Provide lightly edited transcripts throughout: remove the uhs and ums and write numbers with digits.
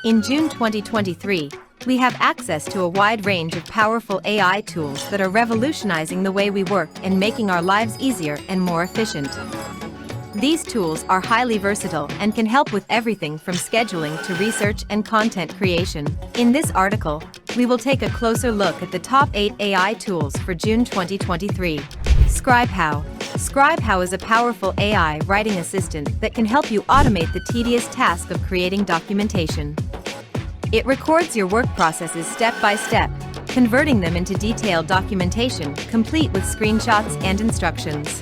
In June 2023, we have access to a wide range of powerful AI tools that are revolutionizing the way we work and making our lives easier and more efficient. These tools are highly versatile and can help with everything from scheduling to research and content creation. In this article, we will take a closer look at the top 8 AI tools for June 2023. ScribeHow. ScribeHow is a powerful AI writing assistant that can help you automate the tedious task of creating documentation. It records your work processes step by step, converting them into detailed documentation, complete with screenshots and instructions.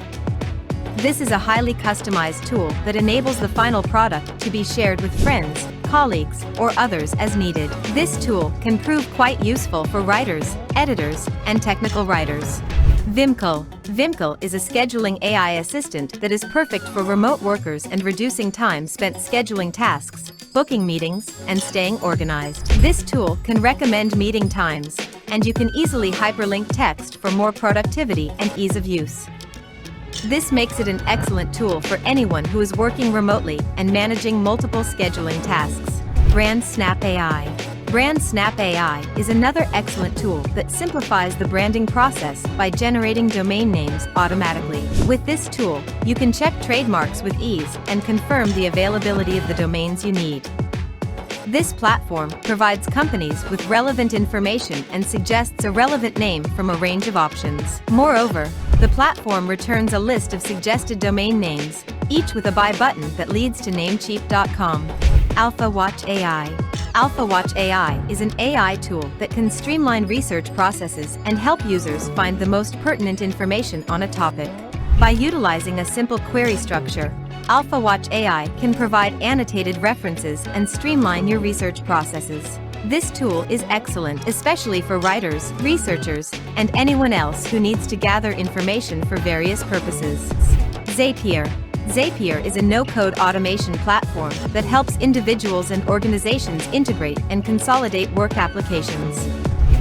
This is a highly customized tool that enables the final product to be shared with friends, colleagues, or others as needed. This tool can prove quite useful for writers, editors, and technical writers. Vimkle. Vimkle is a scheduling AI assistant that is perfect for remote workers and reducing time spent scheduling tasks, booking meetings, and staying organized. This tool can recommend meeting times, and you can easily hyperlink text for more productivity and ease of use. This makes it an excellent tool for anyone who is working remotely and managing multiple scheduling tasks. BrandSnap AI. BrandSnap AI is another excellent tool that simplifies the branding process by generating domain names automatically. With this tool, you can check trademarks with ease and confirm the availability of the domains you need. This platform provides companies with relevant information and suggests a relevant name from a range of options. Moreover, the platform returns a list of suggested domain names, each with a buy button that leads to Namecheap.com. AlphaWatch AI. AlphaWatch AI is an AI tool that can streamline research processes and help users find the most pertinent information on a topic. By utilizing a simple query structure, AlphaWatch AI can provide annotated references and streamline your research processes. This tool is excellent, especially for writers, researchers, and anyone else who needs to gather information for various purposes. Zapier. Zapier is a no-code automation platform that helps individuals and organizations integrate and consolidate work applications.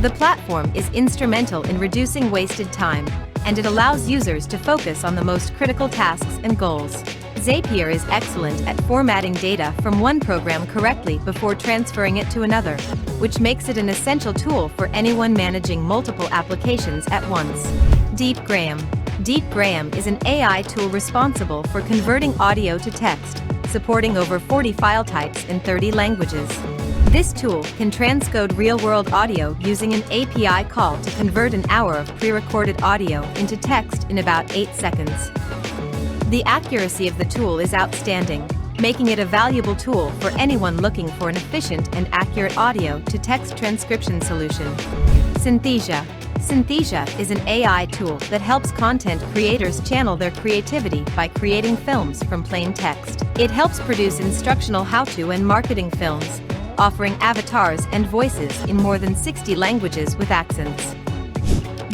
The platform is instrumental in reducing wasted time, and it allows users to focus on the most critical tasks and goals. Zapier is excellent at formatting data from one program correctly before transferring it to another, which makes it an essential tool for anyone managing multiple applications at once. DeepGram. DeepGram is an AI tool responsible for converting audio to text, supporting over 40 file types in 30 languages. This tool can transcode real-world audio using an API call to convert an hour of pre-recorded audio into text in about 8 seconds. The accuracy of the tool is outstanding, making it a valuable tool for anyone looking for an efficient and accurate audio-to-text transcription solution. Synthesia. Synthesia is an AI tool that helps content creators channel their creativity by creating films from plain text. It helps produce instructional how-to and marketing films, offering avatars and voices in more than 60 languages with accents.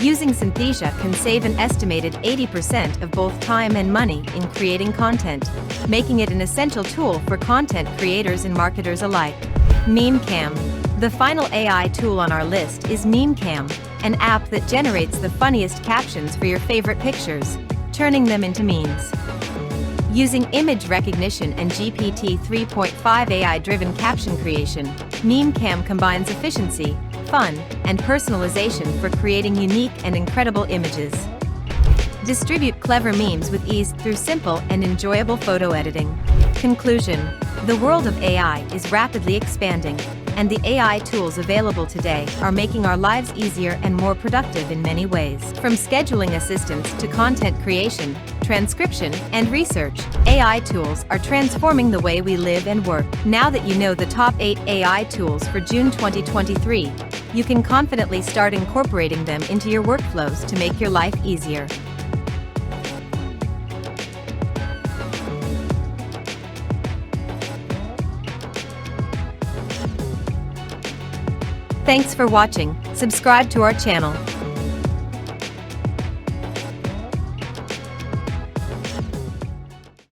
Using Synthesia can save an estimated 80% of both time and money in creating content, making it an essential tool for content creators and marketers alike. MemeCam. The final AI tool on our list is MemeCam, an app that generates the funniest captions for your favorite pictures, turning them into memes. Using image recognition and GPT 3.5 AI-driven caption creation, MemeCam combines efficiency, fun, and personalization for creating unique and incredible images. Distribute clever memes with ease through simple and enjoyable photo editing. Conclusion. The world of AI is rapidly expanding, and the AI tools available today are making our lives easier and more productive in many ways. From scheduling assistance to content creation, transcription, and research, AI tools are transforming the way we live and work. Now that you know the top 8 AI tools for June 2023, you can confidently start incorporating them into your workflows to make your life easier. Thanks for watching. Subscribe to our channel.